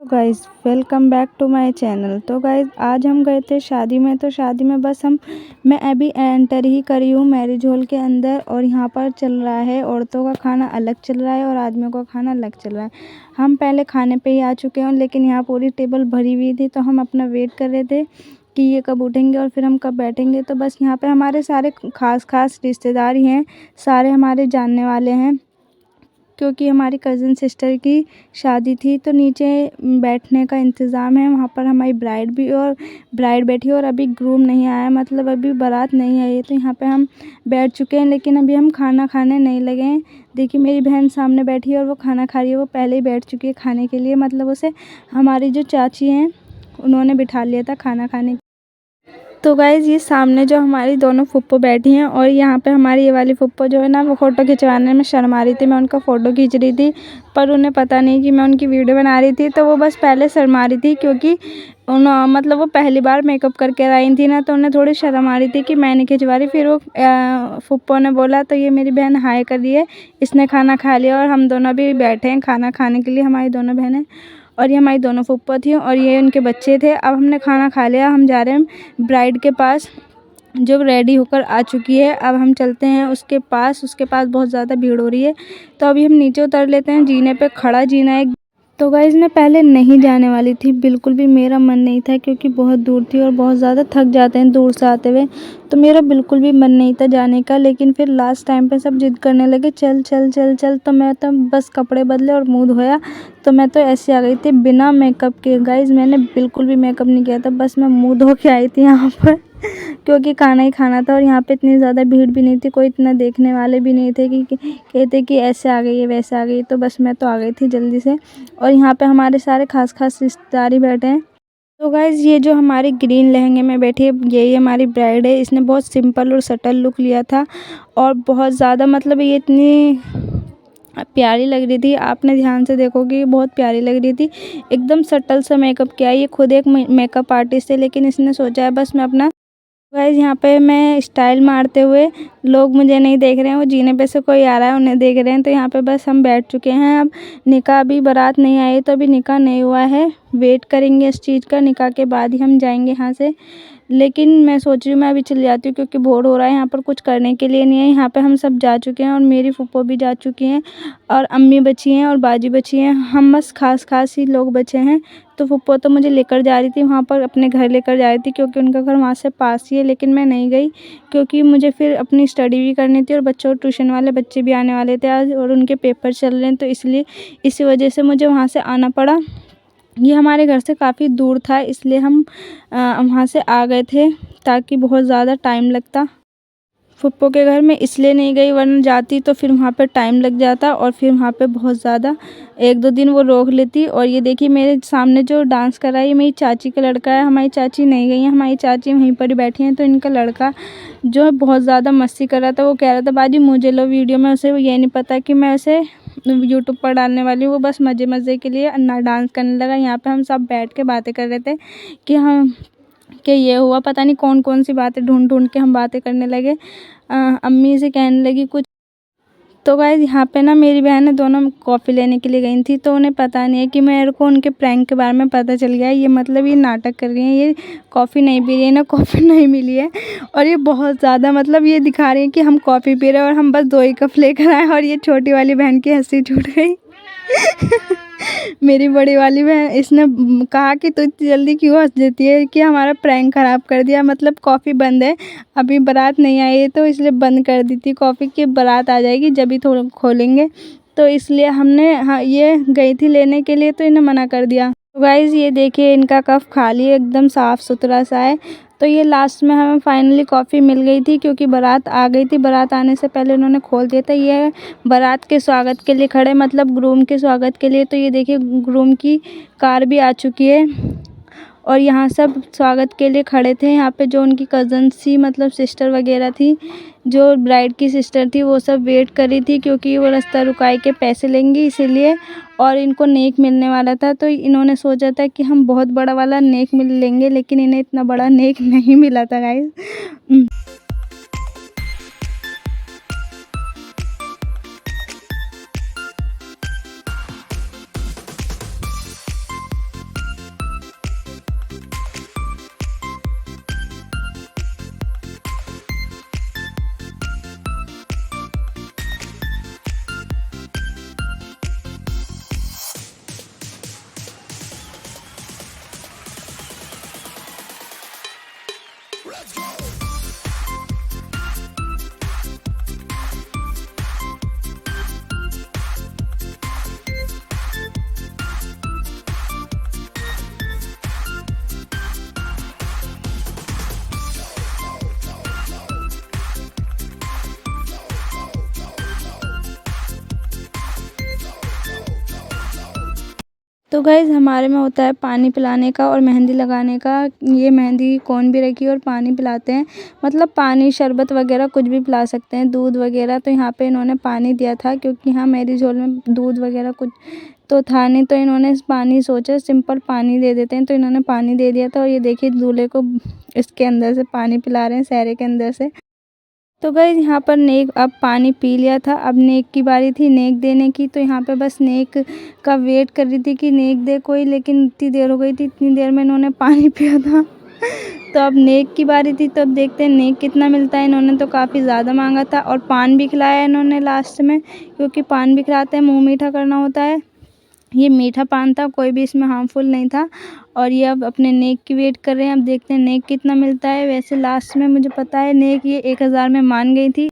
Guys welcome back to my channel. तो guys आज हम गए थे शादी में। तो शादी में बस मैं अभी एंटर ही करी हूँ मैरिज हॉल के अंदर। और यहाँ पर चल रहा है औरतों का खाना अलग चल रहा है और आदमियों का खाना अलग चल रहा है। हम पहले खाने पे ही आ चुके हैं, लेकिन यहाँ पूरी टेबल भरी हुई थी, तो हम अपना वेट कर रहे थे कि ये कब उठेंगे और फिर हम कब बैठेंगे। तो बस यहाँ पे हमारे सारे खास रिश्तेदार ही हैं, सारे हमारे जानने वाले हैं, क्योंकि हमारी कज़न सिस्टर की शादी थी। तो नीचे बैठने का इंतज़ाम है, वहाँ पर हमारी ब्राइड बैठी है और अभी ग्रूम नहीं आया, मतलब अभी बारात नहीं आई है। तो यहाँ पे हम बैठ चुके हैं, लेकिन अभी हम खाना खाने नहीं लगे हैं। देखिए मेरी बहन सामने बैठी है और वो खाना खा रही है। वो पहले ही बैठ चुकी है खाने के लिए, मतलब उसे हमारी जो चाची हैं उन्होंने बिठा लिया था खाना खाने। तो गाइज़ ये सामने जो हमारी दोनों फुप्पो बैठी हैं, और यहाँ पे हमारी ये वाली फुप्पो जो है ना, वो फ़ोटो खिंचवाने में शर्मा रही थी। मैं उनका फ़ोटो खींच रही थी, पर उन्हें पता नहीं कि मैं उनकी वीडियो बना रही थी। तो वो बस पहले शर्मा रही थी, क्योंकि मतलब वो पहली बार मेकअप करके आई थी ना, तो उन्हें थोड़ी शर्म आ रही थी कि मैं नहीं खिंचवा रही। फिर वो फुप्पो ने बोला, तो ये मेरी बहन हाय कर रही है, इसने खाना खा लिया और हम दोनों भी बैठे हैं खाना खाने के लिए, हमारी दोनों बहनें। और ये हमारी दोनों फुप्पो थी और ये उनके बच्चे थे। अब हमने खाना खा लिया, हम जा रहे हैं ब्राइड के पास जो रेडी होकर आ चुकी है। अब हम चलते हैं उसके पास बहुत ज़्यादा भीड़ हो रही है। तो अभी हम नीचे उतर लेते हैं, जीने पे खड़ा जीना है। तो गाइज़ मैं पहले नहीं जाने वाली थी, बिल्कुल भी मेरा मन नहीं था, क्योंकि बहुत दूर थी और बहुत ज़्यादा थक जाते हैं दूर से आते हुए। तो मेरा बिल्कुल भी मन नहीं था जाने का, लेकिन फिर लास्ट टाइम पे सब जिद करने लगे, चल चल चल चल। तो मैं तो बस कपड़े बदले और मुँह धोया, तो मैं तो ऐसे आ गई थी बिना मेकअप के। गाइज़ मैंने बिल्कुल भी मेकअप नहीं किया था, बस मैं मुँह धो के आई थी यहाँ पर क्योंकि खाना ही खाना था। और यहाँ पे इतनी ज़्यादा भीड़ भी नहीं थी, कोई इतना देखने वाले भी नहीं थे कि कहते कि ऐसे आ गई है वैसे आ गई है। तो बस मैं तो आ गई थी जल्दी से। और यहाँ पे हमारे सारे खास रिश्तेदार ही बैठे हैं। तो गाइज़ ये जो हमारी ग्रीन लहंगे में बैठी है, यही हमारी ब्राइड है। इसने बहुत सिंपल और सटल लुक लिया था और बहुत ज़्यादा, मतलब ये इतनी प्यारी लग रही थी। आपने ध्यान से देखोगे बहुत प्यारी लग रही थी, एकदम सटल सा मेकअप किया। ये खुद एक मेकअप आर्टिस्ट है, लेकिन इसने सोचा है बस मैं अपना। गाइस यहाँ पे मैं स्टाइल मारते हुए, लोग मुझे नहीं देख रहे हैं, वो जीने पे से कोई आ रहा है उन्हें देख रहे हैं। तो यहाँ पे बस हम बैठ चुके हैं। अब निकाह, अभी बारात नहीं आई तो अभी निकाह नहीं हुआ है, वेट करेंगे इस चीज़ का। निकाह के बाद ही हम जाएंगे यहाँ से। लेकिन मैं सोच रही हूँ मैं अभी चली जाती हूँ, क्योंकि बोर हो रहा है, यहाँ पर कुछ करने के लिए नहीं है। यहाँ पे हम सब जा चुके हैं और मेरी फूफो भी जा चुकी हैं और अम्मी बची हैं और बाजी बची हैं। हम बस खास ही लोग बचे हैं। तो फूफो तो मुझे लेकर जा रही थी वहाँ पर, अपने घर लेकर जा रही थी, क्योंकि उनका घर वहाँ से पास ही है। लेकिन मैं नहीं गई, क्योंकि मुझे फिर अपनी स्टडी भी करनी थी और बच्चों, ट्यूशन वाले बच्चे भी आने वाले थे आज और उनके पेपर चल रहे हैं। तो इसलिए इसी वजह से मुझे वहाँ से आना पड़ा। ये हमारे घर से काफ़ी दूर था, इसलिए हम वहाँ से आ गए थे, ताकि बहुत ज़्यादा टाइम लगता। फूफो के घर में इसलिए नहीं गई, वरना जाती तो फिर वहाँ पे टाइम लग जाता और फिर वहाँ पे बहुत ज़्यादा 1-2 दिन वो रोक लेती। और ये देखिए मेरे सामने जो डांस कर रहा है, ये मेरी चाची का लड़का है। हमारी चाची नहीं गई है, हमारी चाची वहीं पर ही बैठी हैं। तो इनका लड़का जो है बहुत ज़्यादा मस्ती कर रहा था, वो कह रहा था बाजी मुझे लो वीडियो में। उसे ये नहीं पता कि मैं उसे यूट्यूब पर डालने वाली हूँ। वो बस मज़े के लिए ना डांस करने लगा। यहाँ पे हम सब बैठ के बातें कर रहे थे कि हम कि ये हुआ, पता नहीं कौन सी बातें ढूंढ के हम बातें करने लगे। अम्मी से कहने लगी कुछ। तो गाइस यहाँ पे ना मेरी बहनें दोनों कॉफ़ी लेने के लिए गई थी, तो उन्हें पता नहीं है कि मेरे को उनके प्रैंक के बारे में पता चल गया है। ये मतलब ये नाटक कर रही हैं, ये कॉफ़ी नहीं पी रही है, ना कॉफ़ी नहीं मिली है। और ये बहुत ज़्यादा, मतलब ये दिखा रही है कि हम कॉफ़ी पी रहे हैं और हम बस 2 ही कप लेकर आए। और ये छोटी वाली बहन की हंसी छूट गई मेरी बड़ी वाली बहन, इसने कहा कि तू इतनी जल्दी क्यों हंस देती है, कि हमारा प्रैंक ख़राब कर दिया, मतलब कॉफ़ी बंद है, अभी बारात नहीं आई है तो इसलिए बंद कर दी थी कॉफ़ी, की बारात आ जाएगी जब भी थोड़ा खोलेंगे। तो इसलिए हमने, हाँ, ये गई थी लेने के लिए तो इन्हें मना कर दिया। तो गाइज़ ये देखिए इनका कप खाली है, एकदम साफ़ सुथरा सा है। तो ये लास्ट में हमें फाइनली कॉफ़ी मिल गई थी, क्योंकि बारात आ गई थी। बारात आने से पहले उन्होंने खोल दिया था। ये बारात के स्वागत के लिए खड़े, मतलब ग्रूम के स्वागत के लिए। तो ये देखिए ग्रूम की कार भी आ चुकी है और यहाँ सब स्वागत के लिए खड़े थे। यहाँ पे जो उनकी कज़न सी, मतलब सिस्टर वगैरह थी, जो ब्राइड की सिस्टर थी, वो सब वेट कर रही थी, क्योंकि वो रास्ता रुकाई के पैसे लेंगी इसीलिए। और इनको नेक मिलने वाला था, तो इन्होंने सोचा था कि हम बहुत बड़ा वाला नेक मिल लेंगे, लेकिन इन्हें इतना बड़ा नेक नहीं मिला था गाइस। तो गाइज़ हमारे में होता है पानी पिलाने का और मेहंदी लगाने का। ये मेहंदी कौन भी रखी और पानी पिलाते हैं, मतलब पानी शरबत वगैरह कुछ भी पिला सकते हैं, दूध वगैरह। तो यहाँ पे इन्होंने पानी दिया था क्योंकि यहाँ मैरिज हॉल में दूध वगैरह कुछ तो था नहीं, तो इन्होंने पानी सोचा सिंपल पानी दे देते हैं, तो इन्होंने पानी दे दिया था। और ये देखिए दूल्हे को इसके अंदर से पानी पिला रहे हैं, सहरे के अंदर से। तो गाइज़ यहाँ पर नेक अब पानी पी लिया था, अब नेक की बारी थी नेक देने की। तो यहाँ पे बस नेक का वेट कर रही थी कि नेक दे कोई, लेकिन इतनी देर हो गई थी, इतनी देर में इन्होंने पानी पिया था। तो अब नेक की बारी थी, तो अब देखते हैं नेक कितना मिलता है। इन्होंने तो काफ़ी ज़्यादा मांगा था और पान भी खिलाया इन्होंने लास्ट में, क्योंकि पान भी खिलाते हैं, मुँह मीठा करना होता है। ये मीठा पान था, कोई भी इसमें हार्मफुल नहीं था। और ये अब अपने नेक की वेट कर रहे हैं, अब देखते हैं नेक कितना मिलता है। वैसे लास्ट में मुझे पता है नेक ये 1000 में मान गई थी।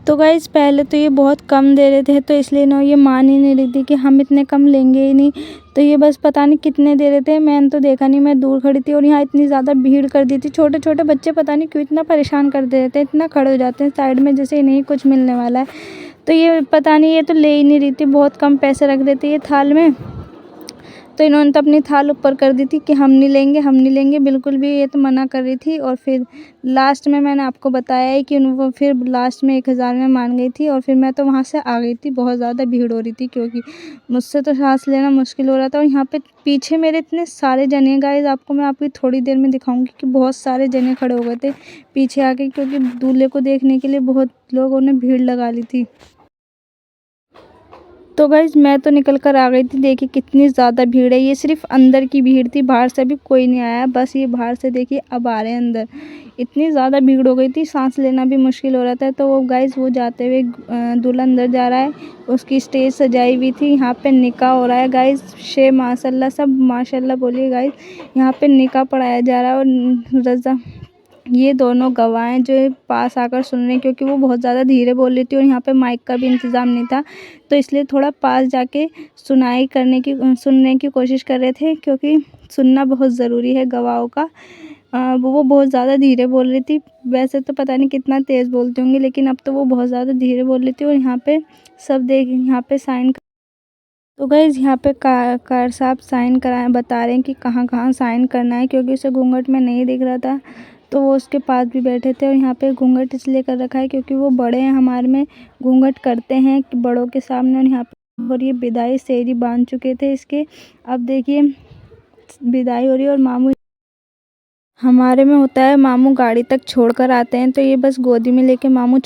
तो गाइज़ पहले तो ये बहुत कम दे रहे थे, तो इसलिए ना ये मान ही नहीं रही थी कि हम इतने कम लेंगे ही नहीं। तो ये बस पता नहीं कितने दे रहे थे, मैंने तो देखा नहीं, मैं दूर खड़ी थी। और यहाँ इतनी ज़्यादा भीड़ कर दी थी, छोटे छोटे बच्चे पता नहीं क्यों इतना परेशान कर दे रहे थे, इतना खड़े हो जाते हैं साइड में जैसे नहीं कुछ मिलने वाला है। तो ये पता नहीं, ये तो ले ही नहीं रही थी, बहुत कम पैसे रख देते ये थाल में। तो इन्होंने तो अपनी थाल ऊपर कर दी थी कि हम नहीं लेंगे, हम नहीं लेंगे बिल्कुल भी, ये तो मना कर रही थी। और फिर लास्ट में मैंने आपको बताया है कि वो फिर लास्ट में 1000 में मान गई थी। और फिर मैं तो वहाँ से आ गई थी, बहुत ज़्यादा भीड़ हो रही थी क्योंकि मुझसे तो सांस लेना मुश्किल हो रहा था। और यहाँ पे पीछे मेरे इतने सारे जने गाइस, आपको मैं आपकी थोड़ी देर में दिखाऊंगी कि बहुत सारे जने खड़े हो गए थे पीछे आके, क्योंकि दूल्हे को देखने के लिए बहुत लोगों ने भीड़ लगा ली थी। तो गाइज़ मैं तो निकल कर आ गई थी, देखिए कितनी ज़्यादा भीड़ है। ये सिर्फ अंदर की भीड़ थी, बाहर से अभी कोई नहीं आया, बस ये बाहर से देखिए अब आ रहे हैं अंदर। इतनी ज़्यादा भीड़ हो गई थी, सांस लेना भी मुश्किल हो रहा था। तो वो गाइज़ वो जाते हुए दूल्हा अंदर जा रहा है, उसकी स्टेज सजाई हुई थी, यहाँ पे निकाह हो रहा है गाइज़। माशाल्लाह, सब माशाल्लाह बोलिए गाइज़। यहाँ पे निकाह पढ़ाया जा रहा है और रज़ा ये दोनों गवाह हैं जो पास आकर सुन रहे हैं, क्योंकि वो बहुत ज़्यादा धीरे बोल रही थी और यहाँ पे माइक का भी इंतज़ाम नहीं था, तो इसलिए थोड़ा पास जाके सुनने की कोशिश कर रहे थे, क्योंकि सुनना बहुत ज़रूरी है गवाहों का। वो बहुत ज़्यादा धीरे बोल रही थी, वैसे तो पता नहीं कितना तेज़ बोलती होंगी, लेकिन अब तो वो बहुत ज़्यादा धीरे बोल रही थी। और यहाँ पे सब यहाँ पे साइन, तो गाइज़ यहाँ पे कार साहब साइन कराएं, बता रहे हैं कि कहाँ कहाँ साइन करना है, क्योंकि उसे घूंघट में नहीं दिख रहा था, तो वो उसके पास भी बैठे थे। और यहाँ पे घूंघट इसलिए कर रखा है क्योंकि वो बड़े हैं, हमारे में घूंघट करते हैं कि बड़ों के सामने। और यहाँ पे और ये विदाई सेहरी बांध चुके थे इसके, अब देखिए विदाई हो रही है। और मामू हमारे में होता है, मामू गाड़ी तक छोड़ कर आते हैं, तो ये बस गोदी में लेके मामू